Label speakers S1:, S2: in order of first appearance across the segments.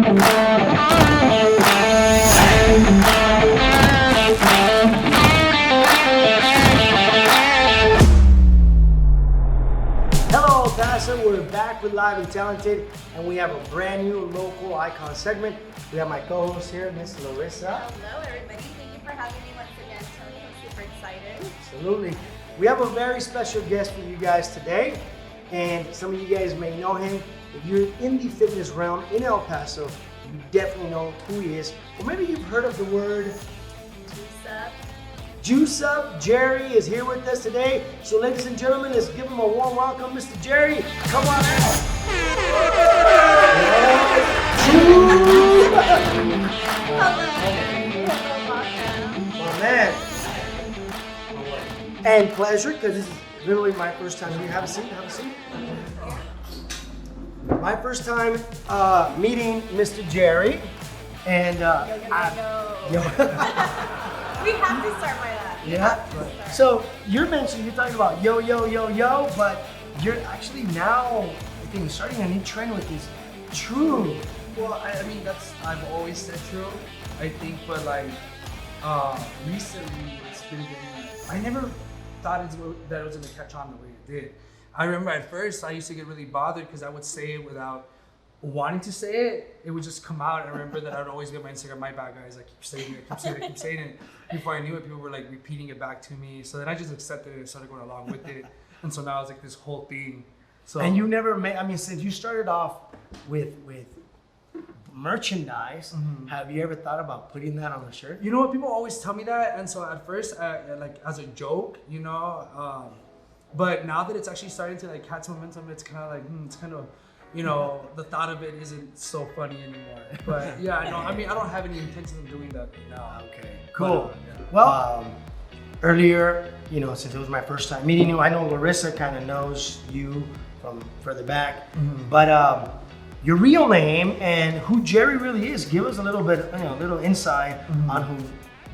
S1: Hello, El Paso. We're back with Live and Talented, and we have a brand new local icon segment. We have my co-host here, Miss Larissa.
S2: Hello, everybody. Thank you for having me once again, Tony. I'm super excited.
S1: Absolutely. We have a very special guest for you guys today, and some of you guys may know him. If you're in the fitness realm in El Paso, you definitely know who he is. Or maybe you've heard of the word
S2: Juice up.
S1: Juice Up. Jerry is here with us today. So ladies and gentlemen, let's give him a warm welcome. Mr. Jerry, come on out. Oh man. And pleasure, because this is literally my first time here. Have a seat, have a seat. My first time meeting Mr. Jerry. And
S2: We have to start by that.
S1: yeah. So you're talking about yo, but you're actually now, I think, starting a new trend with this true.
S3: Well, I mean, I've always said true, I think, but like, recently it's been I never thought that it was gonna catch on the way it did. I remember at first I used to get really bothered because I would say it without wanting to say it. It would just come out. I remember that I'd always get my Instagram, my bad guys, I keep saying it. Before I knew it, people were like repeating it back to me. So then I just accepted it and started going along with it. And so now it's like this whole thing. So
S1: And you never made, I mean, since you started off with merchandise, have you ever thought about putting that on a shirt?
S3: you know what, people always tell me that, and so at first, like as a joke, you know, but now that it's actually starting to like catch momentum, it's kind of like, it's kind of, you know, the thought of it isn't so funny anymore. But yeah, I know. I mean, I don't have any intention of doing that right now.
S1: Okay, cool.
S3: Yeah.
S1: Well, earlier, you know, since it was my first time meeting you, I know Larissa kind of knows you from further back, but your real name and who Jerry really is, give us a little bit, you know, a little insight on who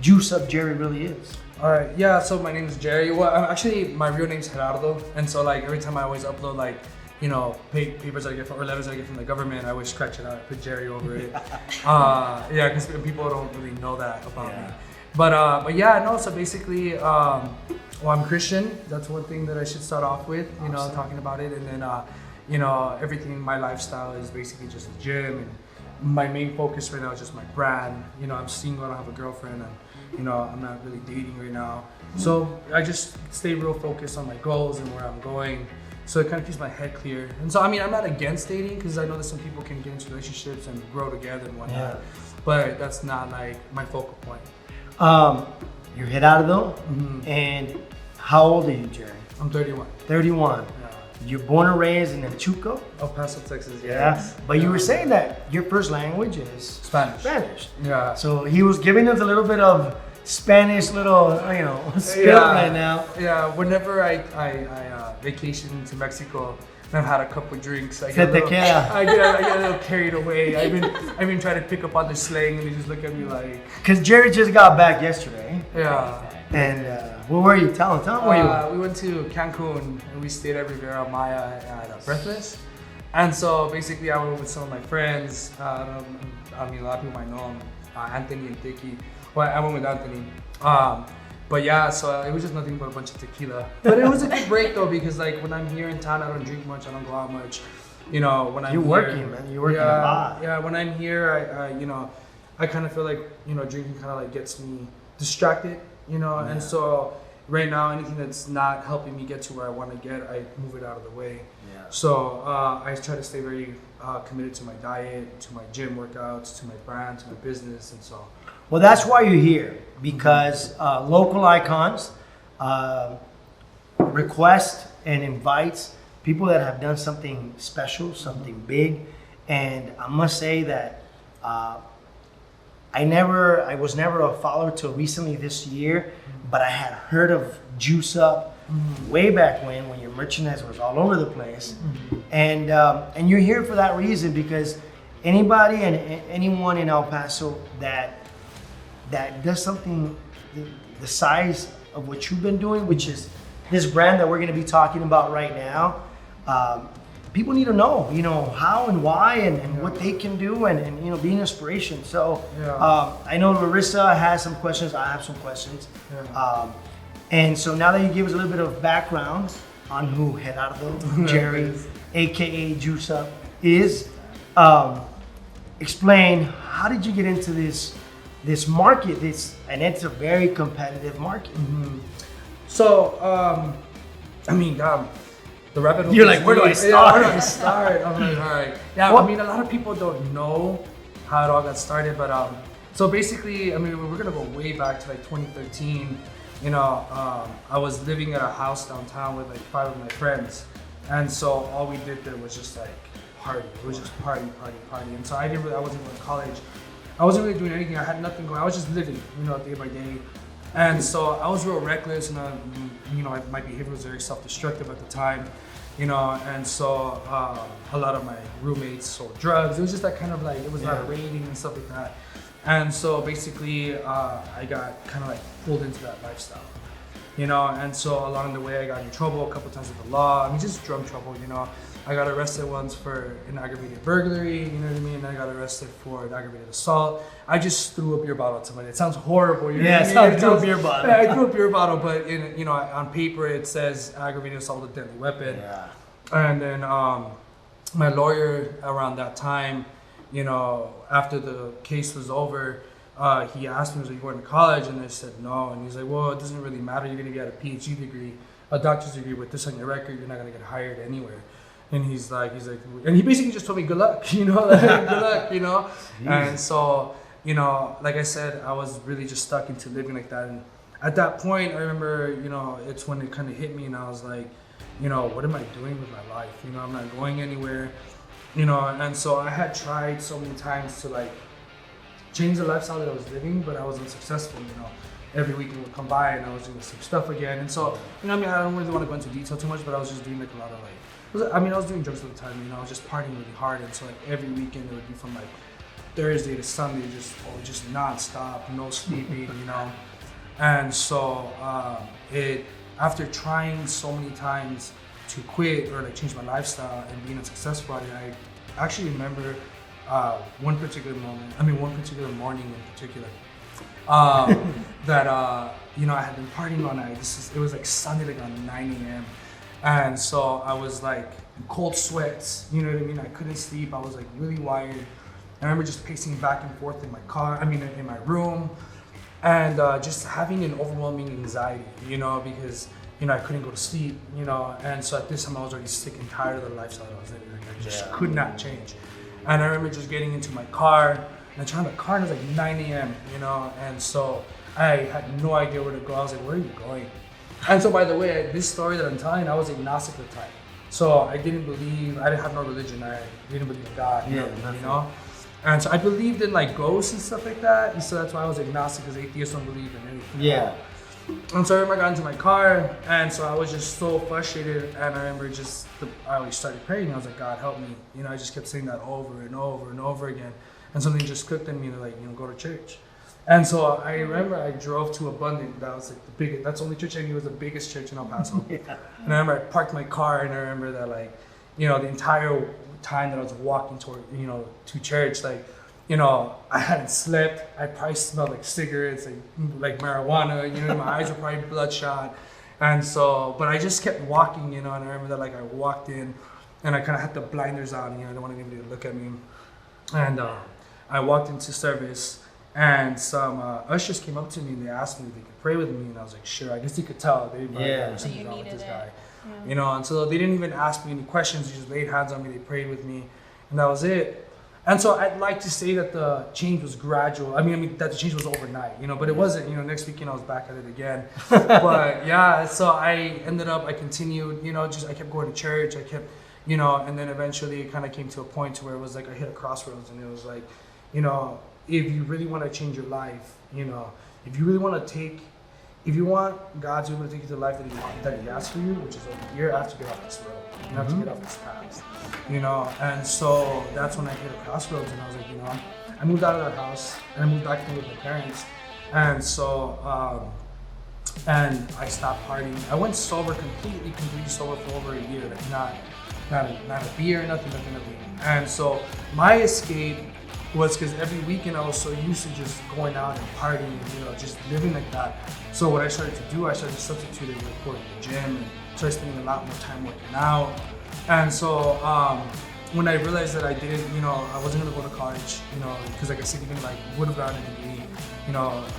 S1: Juice Up Jerry really is.
S3: All right, yeah. So my name is Jerry. Well, actually, my real name's Gerardo, and so like every time I always upload like, you know, papers that I get from, or letters that I get from the government, I always scratch it out, I put Jerry over it. Yeah, because people don't really know that about me. But yeah, no. So basically, well, I'm Christian. That's one thing that I should start off with. You know, talking about it, and then you know, everything. My lifestyle is basically just the gym, and my main focus right now is just my brand. You know, I'm single. I don't have a girlfriend, and you know, I'm not really dating right now. So I just stay real focused on my goals and where I'm going. So it kind of keeps my head clear. And so, I mean, I'm not against dating because I know that some people can get into relationships and grow together and whatnot.
S1: Yeah.
S3: But that's not like my focal point.
S1: You're Gerardo, and how old are you, Jerry?
S3: I'm 31.
S1: 31.
S3: Yeah.
S1: You're born and raised in El Chuco?
S3: El Paso, Texas.
S1: Yeah. But you were saying that your first language is
S3: Spanish.
S1: Spanish.
S3: Yeah.
S1: So he was giving us a little bit of Spanish little, you know, spill right now.
S3: Yeah. Whenever I vacation to Mexico, and I've had a couple drinks, I get a little carried away. I've been trying to pick up on the slang, and they just look at me like.
S1: Because Jerry just got back yesterday.
S3: Yeah.
S1: And where were you? Tell him where you were.
S3: We went to Cancun, and we stayed at Riviera Maya at Breathless. And so basically, I went with some of my friends. I mean, a lot of people might know him, Anthony and Dicky. Well, I went with Anthony. But yeah, so it was just nothing but a bunch of tequila. But it was a good break though, because like when I'm here in town, I don't drink much, I don't go out much. You know, when I'm
S1: You're working, man. You're working a lot.
S3: Yeah, when I'm here, I you know, I kind of feel like, you know, drinking kind of like gets me distracted, you know, and so right now, anything that's not helping me get to where I want to get, I move it out of the way.
S1: Yeah.
S3: So I try to stay very committed to my diet, to my gym workouts, to my brand, to my business, and so.
S1: Well, that's why you're here, because local icons request and invites people that have done something special, something big, and I must say that I was never a follower till recently this year, but I had heard of Juice Up way back when your merchandise was all over the place, and you're here for that reason, because anybody and anyone in El Paso that does something the size of what you've been doing, which is this brand that we're going to be talking about right now, people need to know, how and why and what they can do and be an inspiration. So I know Larissa has some questions. I have some questions. And so now that you give us a little bit of background on who Gerardo Jerry, aka Juice Up, is, explain how did you get into this market? And it's a very competitive market.
S3: So the rabbit hole.
S1: You're like, where do I start?
S3: Yeah, where do I start? I'm like, all right. Yeah, well, a lot of people don't know how it all got started, but so basically, we're gonna go way back to like 2013. I was living at a house downtown with like 5 of my friends, and so all we did there was just like party. It was just party. And so I wasn't going to college. I wasn't really doing anything. I had nothing going. I was just living, day by day. And so I was real reckless, and my behavior was very self-destructive at the time, and so a lot of my roommates sold drugs. It was just that kind of like, it was a lot of raiding and stuff like that. And so basically I got kind of like pulled into that lifestyle, and so along the way I got in trouble a couple times with the law. Just drunk trouble, I got arrested once for an aggravated burglary, and I got arrested for an aggravated assault. I just threw a beer bottle at somebody. It sounds horrible,
S1: I threw a beer bottle.
S3: Yeah, I threw a beer bottle, but on paper it says aggravated assault with a deadly weapon.
S1: Yeah.
S3: And then my lawyer around that time, after the case was over, he asked me, "Are you going to college?" And I said no. And he's like, "Well, it doesn't really matter. You're going to get a PhD degree, a doctor's degree with this on your record. You're not going to get hired anywhere." And he's like, and he basically just told me, "Good luck, good luck, And so, like I said, I was really just stuck into living like that. And at that point, I remember, it's when it kind of hit me, and I was like, what am I doing with my life? I'm not going anywhere, And so I had tried so many times to like change the lifestyle that I was living, but I was unsuccessful. Every weekend would come by, and I was doing the same stuff again. And so, I don't really want to go into detail too much, but I was just doing like a lot of like. I was doing drugs at the time, I was just partying really hard, and so like every weekend it would be from like Thursday to Sunday, just non-stop, no sleeping, And so after trying so many times to quit or like change my lifestyle and being unsuccessful at it, I actually remember one particular morning in particular, that I had been partying all night. It was like Sunday, like around 9 a.m. And so I was like in cold sweats, I couldn't sleep. I was like really wired. I remember just pacing back and forth in my car, in my room, and just having an overwhelming anxiety, because, I couldn't go to sleep, and so at this time I was already sick and tired of the lifestyle I was living. I just could not change. And I remember just getting into my car, and I turned on the car, and it was like 9 a.m., and so I had no idea where to go. I was like, where are you going? And so, by the way, this story that I'm telling, I was agnostic at the time. So I didn't have no religion. I didn't believe in God, And so I believed in like ghosts and stuff like that. And so that's why I was agnostic, because atheists don't believe in anything.
S1: Yeah.
S3: And so I remember I got into my car, and so I was just so frustrated. And I remember I always started praying. I was like, God, help me. I just kept saying that over and over and over again. And something just clicked in me to like, go to church. And so I remember I drove to Abundant. That was like that's the only church I knew was the biggest church in El Paso. And I remember I parked my car, and I remember that like, the entire time that I was walking toward, to church, like, I hadn't slept. I probably smelled like cigarettes, like marijuana, my eyes were probably bloodshot. And so, but I just kept walking, and I remember that like I walked in, and I kind of had the blinders on, I don't want anybody to look at me. And I walked into service, and some ushers came up to me, and they asked me if they could pray with me, and I was like, sure. I guess they could tell. They something wrong with this guy. Yeah. And so they didn't even ask me any questions. They just laid hands on me, they prayed with me, and that was it. And so I'd like to say that the change was gradual. That the change was overnight, but it wasn't. Next weekend I was back at it again. But yeah, so I continued, I kept going to church. I kept, and then eventually it kind of came to a point to where it was like I hit a crossroads, and it was like, if you really want to change your life, if you really want to if you want God to be able to take you to the life that He has for you, which is over here, I have to get off this road. You have to get off this path. And so that's when I hit a crossroads, and I was like, I moved out of that house, and I moved back in with my parents. And so, and I stopped partying. I went sober, completely sober for over a year, like not a beer, nothing. And so my escape was because every weekend I was so used to just going out and partying, just living like that. So what I started to do, I started substituting with going to the gym and started spending a lot more time working out. And so when I realized that I didn't, I wasn't gonna go to college, because like I said, even like would have gotten a degree,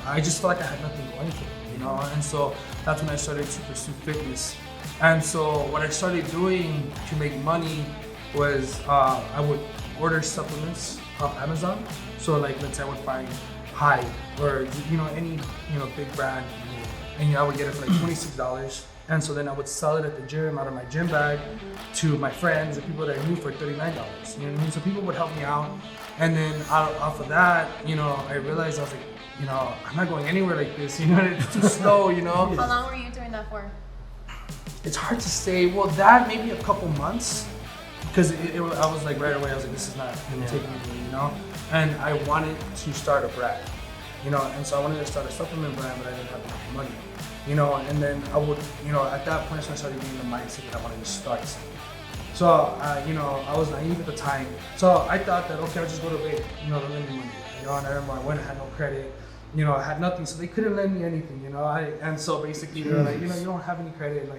S3: I just felt like I had nothing going for me, and so that's when I started to pursue fitness. And so what I started doing to make money was I would order supplements off Amazon. So like let's say I would find Hive or any big brand, and I would get it for like $26. And so then I would sell it at the gym out of my gym bag to my friends and people that I knew for $39. You know what I mean? So people would help me out. And then off of that, I realized I was like, I'm not going anywhere like this. It's too slow.
S2: How long were you doing that for?
S3: It's hard to say. Well, that maybe a couple months, because I was like right away. I was like, this is not gonna take me, And I wanted to start a brand, and so I wanted to start a supplement brand, but I didn't have enough money. And then I would, at that point, I started getting the mindset that I wanted to start something. So, I was naive at the time. So I thought that, okay, I'll just go to bank, they'll lend me money. And I remember I went, I had no credit, I had nothing, so they couldn't lend me anything, and so basically they were like, you don't have any credit,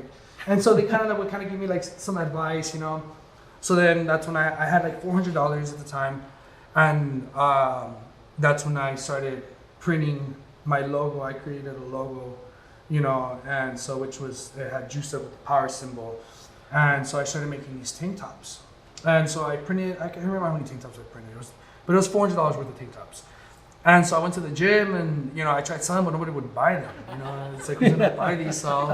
S3: and so they would give me like some advice, So then that's when I had like $400 at the time, and that's when I started printing my logo. I created a logo, and so it had juice up with the power symbol. And so I started making these tank tops. And so I can't remember how many tank tops I printed. But it was $400 worth of tank tops. And so I went to the gym and, I tried selling, but nobody would buy them. It's like, who's gonna buy these? So I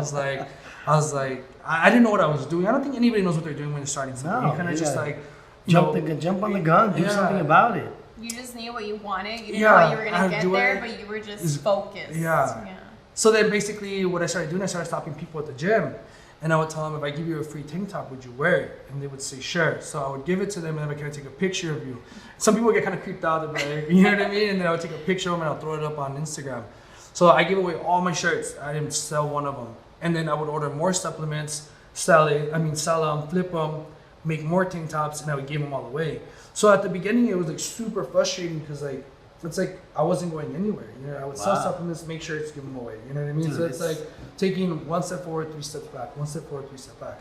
S3: was like, I didn't know what I was doing. I don't think anybody knows what they're doing when they're starting something.
S1: No,
S3: you kind of just like,
S1: jump on the gun, do something about it.
S2: You just knew what you wanted. You didn't know how you were gonna get there, but you were just focused.
S3: Yeah. So then basically what I started doing, I started stopping people at the gym. And I would tell them, if I give you a free tank top, would you wear it? And they would say, sure. So I would give it to them, and then I would take a picture of you. Some people get kind of creeped out, like, you know what I mean? And then I would take a picture of them, and I'll throw it up on Instagram. So I give away all my shirts. I didn't sell one of them. And then I would order more supplements, sell them, flip them, make more tank tops, and I would give them all away. So at the beginning, it was like super frustrating because it's like I wasn't going anywhere. I would sell supplements, make sure it's give them away. You know what I mean? Dude, so it's like taking one step forward, 3 steps back, 1 step forward, 3 steps back.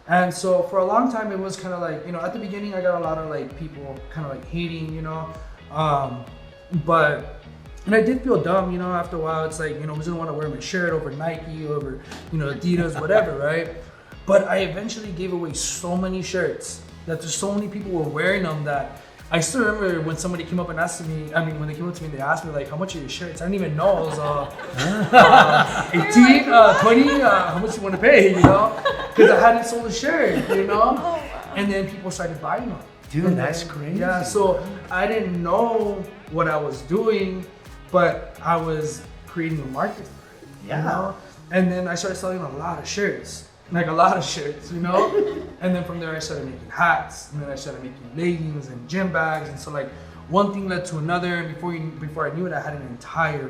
S3: And so for a long time, it was kind of like, at the beginning, I got a lot of like people kind of like hating, and I did feel dumb, after a while. It's like, who's gonna want to wear my shirt over Nike, over, Adidas, whatever, right? But I eventually gave away so many shirts that there's so many people were wearing them that I still remember when somebody came up and asked me, when they came up to me and they asked me like, how much are your shirts? I didn't even know. I was 18, 20, how much you want to pay, Because I hadn't sold a shirt,
S2: Oh, wow.
S3: And then people started buying them.
S1: Dude, that's crazy.
S3: Yeah, so I didn't know what I was doing, but I was creating a market for it,
S1: Yeah.
S3: And then I started selling a lot of shirts. And then from there I started making hats, and then I started making leggings and gym bags, and so like one thing led to another, and before I knew it, I had an entire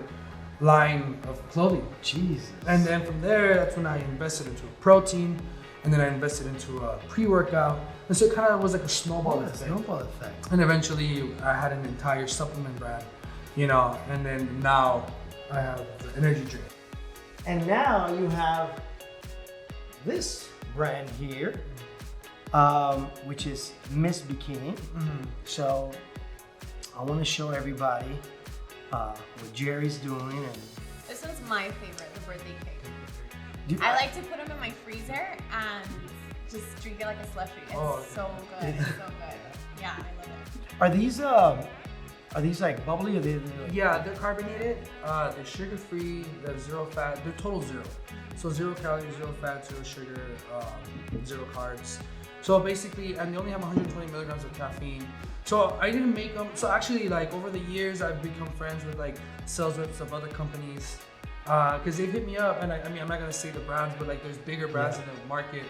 S3: line of clothing.
S1: Jesus.
S3: And then from there, that's when I invested into a protein, and then I invested into a pre-workout, and so it kind of was like a snowball effect. And eventually I had an entire supplement brand, and then now I have the energy drink.
S1: And now you have this brand here, which is Miss Bikini.
S3: Mm-hmm.
S1: So I want to show everybody what Jerry's doing. And
S2: This one's my favorite, the birthday cake. I like to put them in my freezer and just drink it like a slushie. It's so good. It's so good. Yeah, I love it.
S1: Are these like bubbly or they
S3: Yeah, they're carbonated. They're sugar-free. They're zero fat. They're total zero. So 0 calories, 0 fat, 0 sugar, 0 carbs. So basically, and they only have 120 milligrams of caffeine. So I didn't make them. So actually, like over the years, I've become friends with like sales reps of other companies because they've hit me up. And I'm not gonna say the brands, but like there's bigger brands in the market,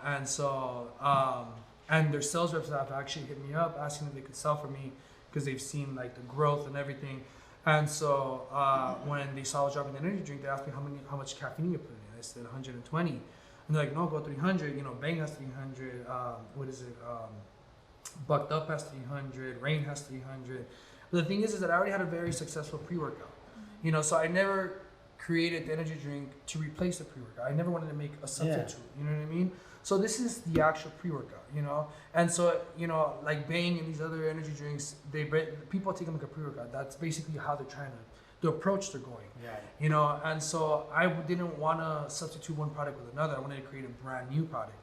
S3: And so and their sales reps have actually hit me up asking if they could sell for me because they've seen like the growth and everything. And so when they saw I was dropping the energy drink, they asked me how much caffeine you put in. I said 120. And they're like, no, go 300. You know, Bang has 300. What is it? Bucked Up has 300. Rain has 300. But the thing is that I already had a very successful pre-workout. You know, so I never created the energy drink to replace the pre-workout. I never wanted to make a substitute. You know what I mean? So this is the actual pre-workout, you know? And so, you know, like Bang and these other energy drinks, people take them like a pre-workout. That's basically how they're trying to, the approach they're going.
S1: Yeah.
S3: You know, and so I didn't want to substitute one product with another. I wanted to create a brand new product.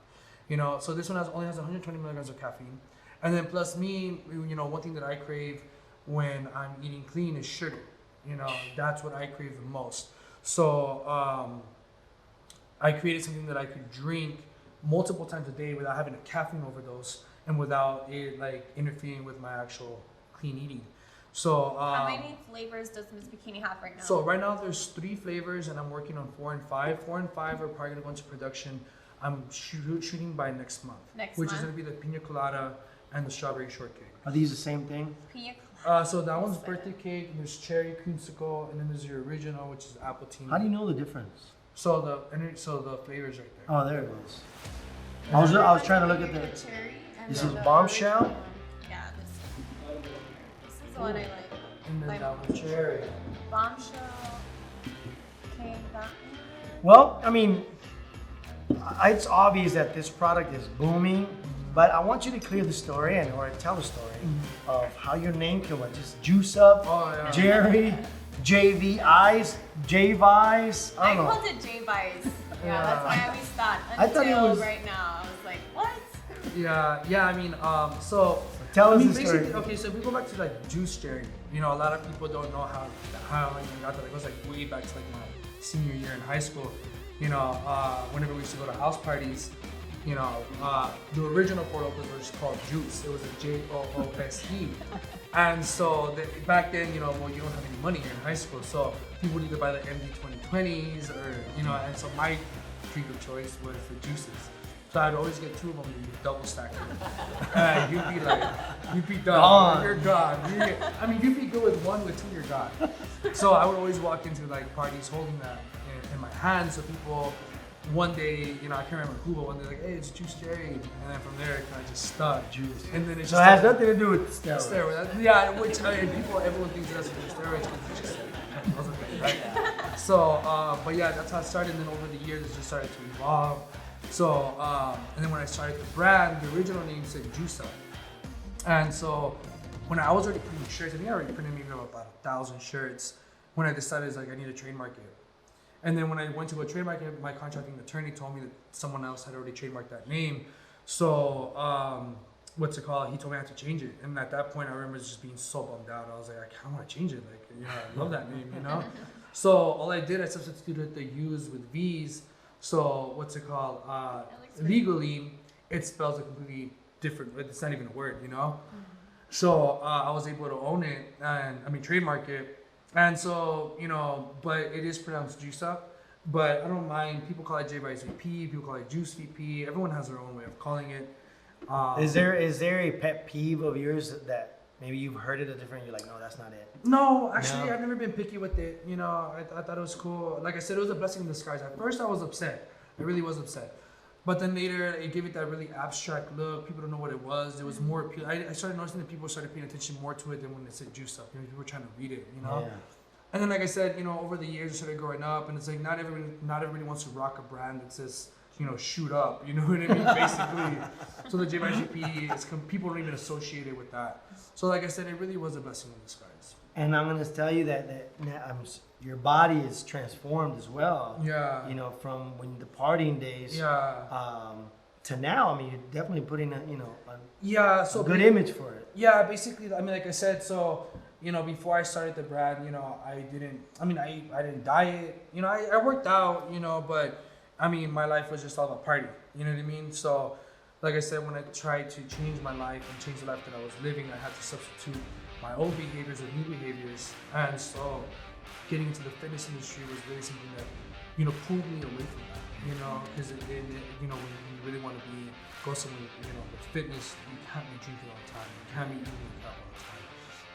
S3: You know, so this one only has 120 milligrams of caffeine. And then plus me, you know, one thing that I crave when I'm eating clean is sugar. You know, that's what I crave the most. So I created something that I could drink multiple times a day without having a caffeine overdose and without it like interfering with my actual clean eating. So
S2: how many flavors does Miss Bikini have right now?
S3: So right now there's 3 flavors and I'm working on 4 and 5. 4 and 5 are probably gonna go into production. I'm shooting by next month. Which is gonna be the pina colada and the strawberry shortcake.
S1: Are these the same thing?
S2: Pina colada.
S3: So that one's birthday cake, and there's cherry creamsicle, and then there's your original, which is apple tea.
S1: How do you know the difference?
S3: So the flavors right there.
S1: Oh, there it is. I was trying to look at the.
S2: Cherry and
S1: This
S2: then
S1: is
S2: the
S1: Bombshell.
S2: original. Yeah, this is the one I like.
S3: And then
S2: Like
S3: that one's cherry.
S2: Bombshell. Okay, that one.
S1: Well, I mean, it's obvious that this product is booming, but I want you to clear the story or tell the story of how your name came up. Just Juice Up, Jerry, JVICE, JVICE.
S2: I called it JVICE. Yeah, that's why I always thought.
S1: I thought it was
S2: right now. I was like, what?
S3: Yeah. I mean, so
S1: tell us
S3: I mean,
S1: the story.
S3: basically, okay, so if we go back to like Juice Jerry, you know, a lot of people don't know how I even got that. It goes like way back to like my senior year in high school. You know, whenever we used to go to house parties, you know, the original Four Locos was called Juice. It was a JOOSE. And so back then, you know, well, you don't have any money here in high school, so people would either buy the MD 2020s or, you know, and so my drink of choice was the juices. So I'd always get 2 of them and you'd double stack them. And you'd be done. You're gone. You'd be good with 1, with 2, you're gone. So I would always walk into like parties holding that in my hand, so people, one day, you know, I can't remember who, but one day like, hey, it's Juice Jerry, and then from there it kind of just stuck. Juice. And then it
S1: So it has nothing to do with steroids.
S3: Yeah, which everyone thinks that's what steroids because it's just right? So, but yeah, that's how it started. And then over the years, it just started to evolve. So, and then when I started the brand, the original name said Juice Up. And so, when I was already printing shirts, I think I already printed maybe about 1,000 shirts. When I decided like I need to trademark it. And then when I went to a trademark, my contracting attorney told me that someone else had already trademarked that name. So, he told me I had to change it. And at that point, I remember just being so bummed out. I was like, I kind of want to change it. Like, you know, I love that name, you know? So all I did, I substituted the U's with V's. So legally, it spells a completely different, it's not even a word, you know? So I was able to own it and, trademark it. And so, you know, but it is pronounced Juice Up. But I don't mind. People call it JVICE VP. People call it Juice VP. Everyone has their own way of calling it.
S1: Is there a pet peeve of yours that maybe you've heard it a different? You're like, no, that's not it.
S3: No, actually, I've never been picky with it. You know, I thought it was cool. Like I said, it was a blessing in disguise. At first, I was upset. I really was upset. But then later, it gave it that really abstract look. People don't know what it was. There was more appeal. I started noticing that people started paying attention more to it than when it said Juice Up. You know, people were trying to read it, you know? Yeah. And then, like I said, you know, over the years, I started growing up, and it's like not everybody wants to rock a brand that says, you know, shoot up. You know what I mean? Basically. So the JVICE VP, people don't even associate it with that. So like I said, it really was a blessing in disguise.
S1: And I'm gonna tell you that your body is transformed as well.
S3: Yeah.
S1: You know, from when the partying days.
S3: Yeah.
S1: To now, I mean, you're definitely putting a good image for it.
S3: Yeah, basically, I mean, like I said, so, you know, before I started the brand, you know, I didn't diet, you know, I worked out, you know, but I mean, my life was just all about party, you know what I mean? So, like I said, when I tried to change my life and change the life that I was living, I had to substitute my old behaviors with new behaviors. And so, getting into the fitness industry was really something that, you know, pulled me away from that, you know, because you know, when you really want to go somewhere, you know, with fitness, you can't be drinking all the time, you can't be eating like that all the time,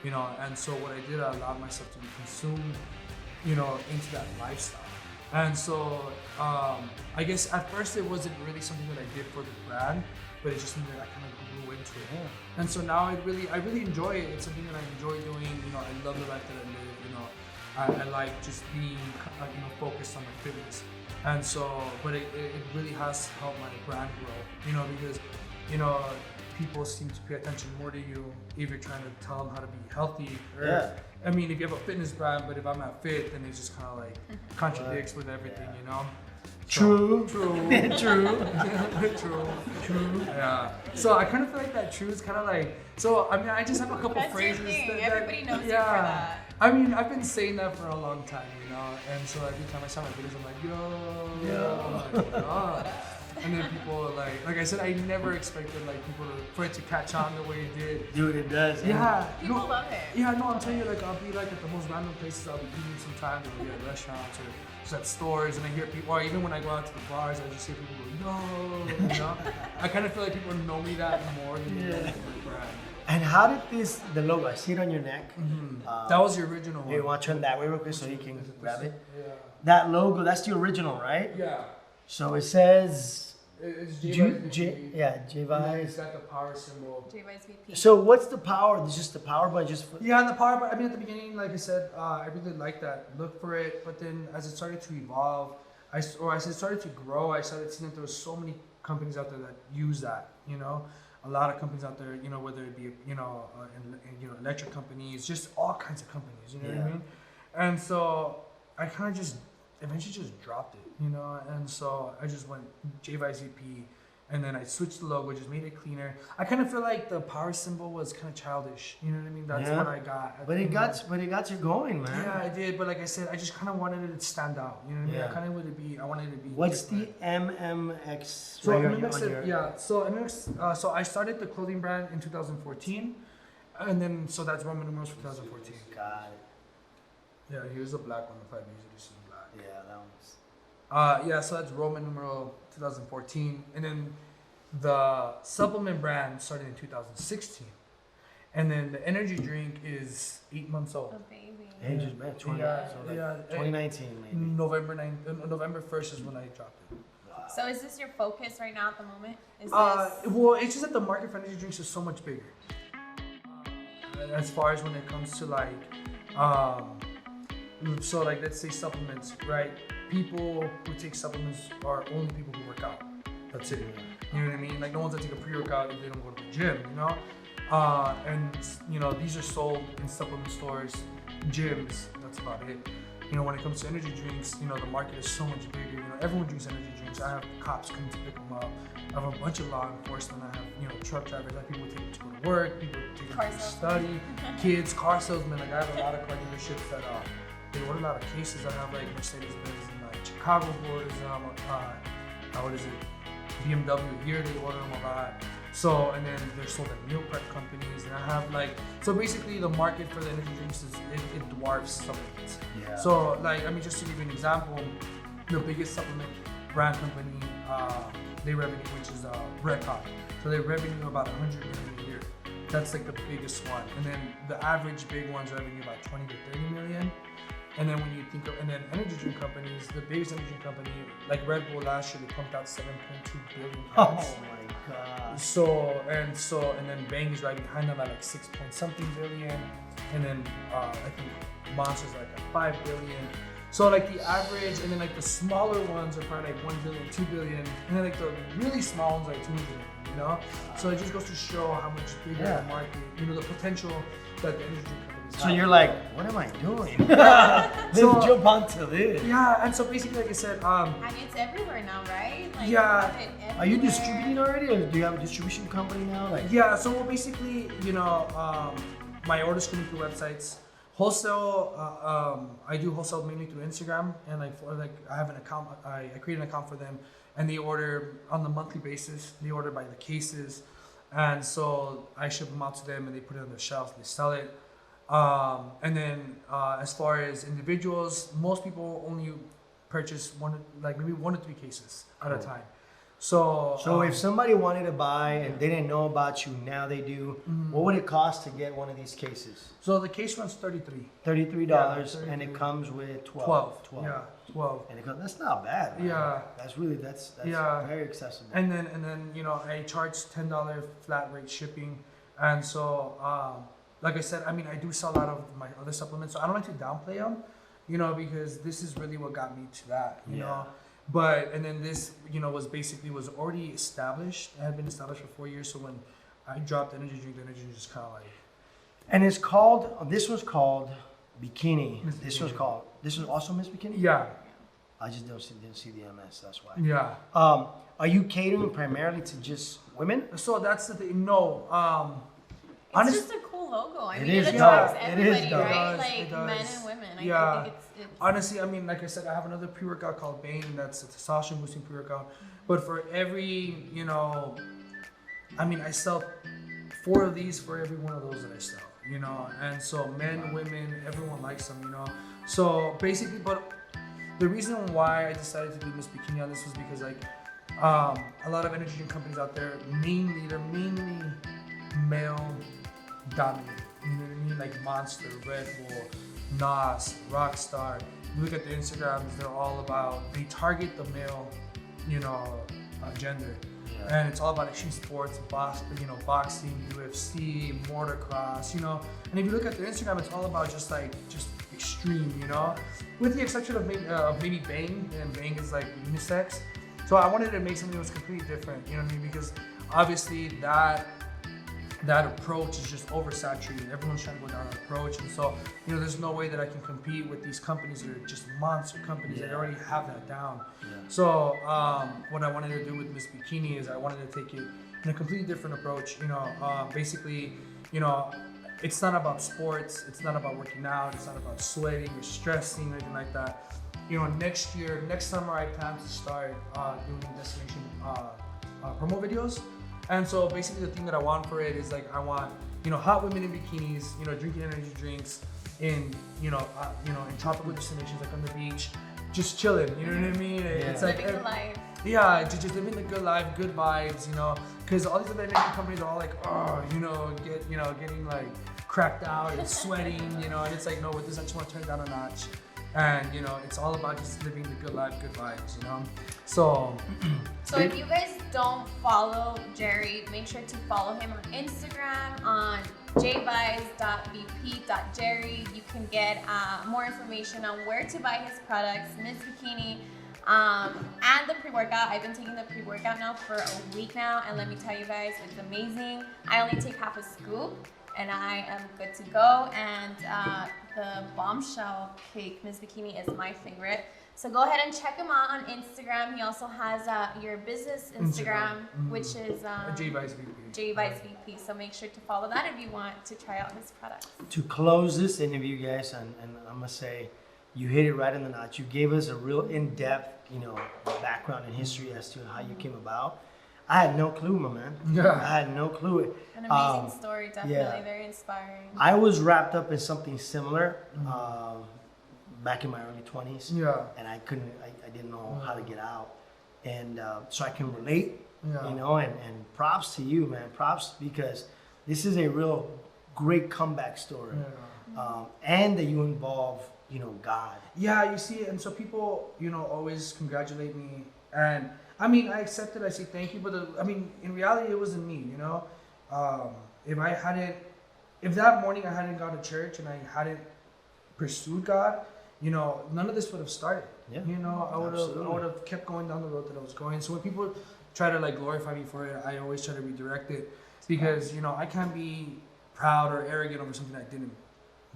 S3: you know. And so what I did, I allowed myself to be consumed, you know, into that lifestyle. And so I guess at first it wasn't really something that I did for the brand, but it's just something that I kind of grew into it. Yeah. And so now I really enjoy it. It's something that I enjoy doing. You know, I love the life that I live. You know, I like just being focused on my fitness. And so, but it really has helped my brand grow. You know, because people seem to pay attention more to you if you're trying to tell them how to be healthy. Or, I mean, if you have a fitness brand, but if I'm not fit, then it just kind of like contradicts with everything, you know?
S1: True.
S3: True. Yeah. So I kind of feel like that true is kind of like, so I mean, I just have a couple
S2: That's
S3: phrases.
S2: Your thing.
S3: That
S2: everybody knows you for that.
S3: I mean, I've been saying that for a long time, you know? And so every time I saw my videos, I'm like, yo. I'm like, oh. And then people like I said, I never expected like people for it to catch on the way it did.
S1: Dude, it does.
S2: Yeah. People love it.
S3: Yeah, no, I'm telling you, like I'll be like at the most random places. I'll be eating sometimes, or be at restaurants or just at stores, and I hear people, or even when I go out to the bars, I just hear people go, no, you know. I kind of feel like people know me that more than they know me for my brand.
S1: And how did the logo? I see it on your neck.
S3: That was the original one.
S1: You want to turn that way real quick so you can grab it?
S3: Yeah.
S1: That logo, that's the original, right?
S3: Yeah.
S1: So it says.
S3: It's JVICE VP.
S1: JVICE.
S3: It's got the power symbol.
S2: JVICE VP.
S1: So what's the power? It's just the power button, just for...
S3: Yeah, and the power button. I mean, at the beginning, like I said, I really liked that look for it. But then, as it started to evolve, as it started to grow, I started seeing that there was so many companies out there that use that. You know, a lot of companies out there. You know, whether it be electric companies, just all kinds of companies. You know what I mean? And so I kind of just eventually just dropped it. You know, and so I just went JVICE VP, and then I switched the logo, just made it cleaner. I kind of feel like the power symbol was kind of childish. You know what I mean? That's what I got.
S1: But it got you going, man.
S3: Yeah, I did. But like I said, I just kind of wanted it to stand out. You know what I mean? I kind of wanted it to be.
S1: What's
S3: different.
S1: the MMX?
S3: So MMX, so I started the clothing brand in 2014, and then so that's Roman numerals for 2014.
S1: Got it.
S3: Yeah, here's the black one. If I usually see black.
S1: Yeah, that one's.
S3: So that's Roman numeral 2014, and then the supplement brand started in 2016, and then the energy drink is 8 months old.
S2: Oh, baby.
S1: Ages, man. 2019, maybe.
S3: November 1st is when I dropped it.
S2: Wow. So is this your focus right now at the moment?
S3: Well, it's just that the market for energy drinks is so much bigger. As far as when it comes to like, so like let's say supplements, right? People who take supplements are only people who work out. That's it. You know what I mean? Like no one's gonna take a pre-workout if they don't go to the gym, you know? And you know, these are sold in supplement stores, gyms, that's about it. You know, when it comes to energy drinks, you know, the market is so much bigger. You know, everyone drinks energy drinks. I have cops coming to pick them up. I have a bunch of law enforcement. I have, you know, truck drivers. I have people take them to go to work, people take them to study, kids, car salesmen. Like I have a lot of car dealerships that they order a lot of cases. I have like Mercedes-Benz and like Chicago boys, what is it? BMW here, they order them a lot. So, and then they're sold at meal prep companies, and I have like, so basically the market for the energy drinks is, it dwarfs supplements. Yeah. So like, I mean, just to give you an example, the biggest supplement brand company, they revenue, which is Redcon. So they revenue about 100 million a year. That's like the biggest one. And then the average big ones revenue about 20 to 30 million. And then when you think of, and then energy drink companies, the biggest energy drink company, like Red Bull last year, they pumped out 7.2 billion pounds.
S1: Oh my God.
S3: And then Bang is right behind them at like 6 point something billion. And then I think Monster's like at 5 billion. So like the average, and then like the smaller ones are probably like 1 billion, 2 billion. And then like the really small ones are like 2 billion, you know? So it just goes to show how much bigger the market, you know, the potential that the energy drink companies have.
S1: So you're like, what am I doing? Let's jump onto this.
S3: Yeah, and so basically, like I said,
S2: and it's everywhere now, right? Like,
S3: yeah.
S1: Are you distributing already, or do you have a distribution company now? Like,
S3: yeah. So basically, you know, my orders come through websites. Wholesale, I do wholesale mainly through Instagram, and I have an account. I create an account for them, and they order on the monthly basis. They order by the cases, and so I ship them out to them, and they put it on their shelves. They sell it. And then as far as individuals, most people only purchase maybe 1 to 3 cases at a time. So
S1: if somebody wanted to buy and they didn't know about you, now they do, what would it cost to get one of these cases?
S3: So the case runs $33.
S1: $33,
S3: Yeah,
S1: and it comes with
S3: 12. Yeah, 12.
S1: And that's not bad, man.
S3: Yeah.
S1: That's very accessible.
S3: And then I charge $10 flat rate shipping, and so like I said, I mean I do sell a lot of my other supplements, so I don't like to downplay them, because this is really what got me to that, you know. But and then this was already established. It had been established for 4 years. So when I dropped the energy drink was just kind of like.
S1: And it's called. This was called Bikini. This was also Miss Bikini.
S3: Yeah.
S1: I just didn't see the MS. That's why.
S3: Yeah.
S1: Are you catering primarily to just women?
S3: So that's the thing. No.
S2: It's just a cool logo. I mean,
S1: is,
S2: it attracts
S1: yeah.
S2: everybody,
S1: It is,
S2: right?
S3: it
S2: Like
S3: does.
S2: men and women. I think it's
S3: Honestly, I mean, like I said, I have another pre-workout called Bane. That's a testosterone boosting pre-workout. But for every, I mean, I sell 4 of these for every one of those that I sell, And so men, women, everyone likes them, So basically, but the reason why I decided to do Miss Bikini on this was because like a lot of energy drink companies out there, they're mainly male dominated. You know what I mean? Like Monster, Red Bull, Nas, Rockstar. You look at their Instagrams, they're all about, they target the male, gender. Yeah. And it's all about extreme sports, boxing, UFC, motocross, And if you look at their Instagram, it's all about just extreme, With the exception of maybe Bang, and Bang is like unisex. So I wanted to make something that was completely different, you know what I mean? Because obviously that approach is just oversaturated. Everyone's trying to go down that approach, and so there's no way that I can compete with these companies that are just monster companies that already have that down. Yeah. So what I wanted to do with Miss Bikini is I wanted to take it in a completely different approach. Basically, it's not about sports. It's not about working out. It's not about sweating or stressing or anything like that. Next summer, I plan to start doing destination promo videos. And so basically the thing that I want for it is like I want hot women in bikinis, drinking energy drinks in in tropical destinations like on the beach, just chilling. You know what I mean?
S2: Yeah.
S3: It's like
S2: living the life.
S3: Yeah, just living the good life, good vibes. Because all these other energy companies are all like, getting like cracked out and sweating. And it's like no, with this I just want to turn it down a notch. And it's all about just living the good life, good vibes, So
S2: if you guys don't follow Jerry, make sure to follow him on Instagram on jvice.vp.jerry. You can get more information on where to buy his products, Miss Bikini, and the pre-workout. I've been taking the pre-workout now for a week now, and let me tell you guys, it's amazing. I only take half a scoop, and I am good to go. And the bombshell cake, Miss Bikini, is my favorite. So go ahead and check him out on Instagram. He also has your business Instagram, which is
S3: JVICE VP.
S2: JVICE VP. So make sure to follow that if you want to try out his products.
S1: To close this interview, guys, and I'm gonna say, you hit it right in the notch. You gave us a real in-depth, background and history as to how you came about. I had no clue, my man.
S3: Yeah.
S1: I had no clue.
S2: An amazing story, definitely very inspiring.
S1: I was wrapped up in something similar back in my early 20s.
S3: Yeah.
S1: And I didn't know how to get out. And so I can relate, and props to you, man. Props, because this is a real great comeback story. Yeah. And that you involve, God.
S3: Yeah, you see, and so people, always congratulate me. And I mean, I accept it. I say thank you, but in reality, it wasn't me. If that morning I hadn't gone to church and I hadn't pursued God, none of this would have started.
S1: Yeah.
S3: I would have kept going down the road that I was going. So when people try to glorify me for it, I always try to redirect it, because I can't be proud or arrogant over something I didn't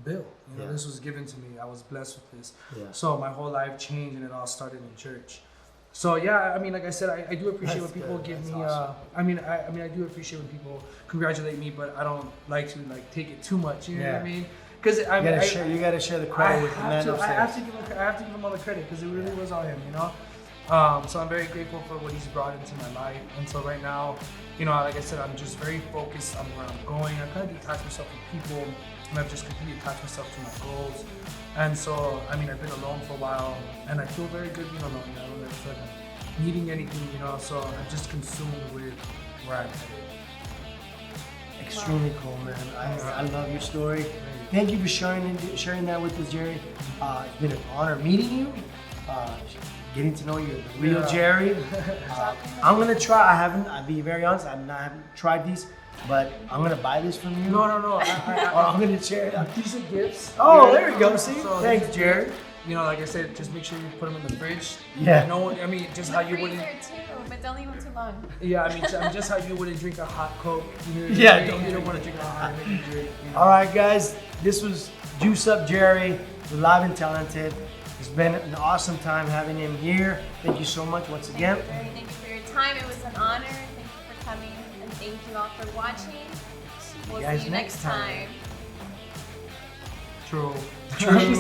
S3: build. This was given to me. I was blessed with this. Yeah. So my whole life changed, and it all started in church. So yeah, like I said, I do appreciate when people give me. Awesome. I do appreciate when people congratulate me, but I don't like to take it too much. You know what I mean? Because you
S1: gotta share the credit with the man upstairs.
S3: I have to give him all the credit, because it really was all him. So I'm very grateful for what he's brought into my life. And so right now, like I said, I'm just very focused on where I'm going. I kind of detached myself from people, and I've just completely attached myself to my goals. And so, I've been alone for a while, and I feel very good being alone. I don't ever feel like I'm needing anything, you know. So I'm just consumed with where I'm headed.
S1: Extremely cool, man. I love your story. Thank you for sharing that with us, Jerry. It's been an honor meeting you, getting to know you, the real Jerry. I'm gonna try. I'll be very honest. I haven't tried these, but I'm gonna buy this from you.
S3: No.
S1: I'm gonna share it.
S3: These are gifts.
S1: Oh, there we go. See,
S3: So
S1: thanks, Jerry.
S3: You know, like I said, just make sure you put them in the fridge.
S1: Yeah.
S3: No one. I mean, just how you wouldn't.
S2: Too, but don't leave them too long.
S3: Yeah, I mean, just how you wouldn't drink a hot Coke. You know,
S1: Yeah,
S3: you don't want to drink a hot energy drink. You know?
S1: All right, guys. This was Juice Up Jerry, the Live and Talented. It's been an awesome time having him here. Thank you so much once again.
S2: Thank you for your time. It was an honor. Thank you for coming, and thank you all for watching. We'll
S1: guys
S2: see you next time.
S3: True.
S1: True.